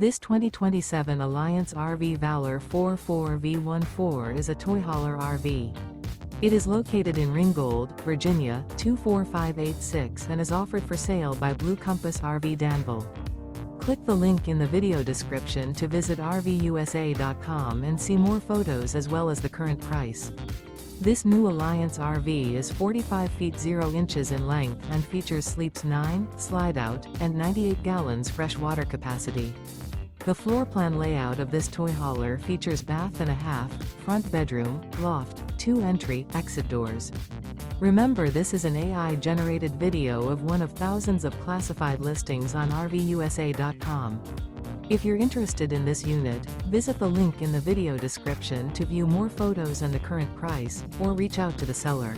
This 2027 Alliance RV Valor 44V14 is a toy hauler RV. It is located in Ringgold, Virginia, 24586 and is offered for sale by Blue Compass RV Danville. Click the link in the video description to visit RVUSA.com and see more photos as well as the current price. This new Alliance RV is 45 feet 0 inches in length and features sleeps 9, slide-out, and 98 gallons fresh water capacity. The floor plan layout of this toy hauler features bath and a half, front bedroom, loft, 2 entry, exit doors. Remember, this is an AI-generated video of one of thousands of classified listings on RVUSA.com. If you're interested in this unit, visit the link in the video description to view more photos and the current price, or reach out to the seller.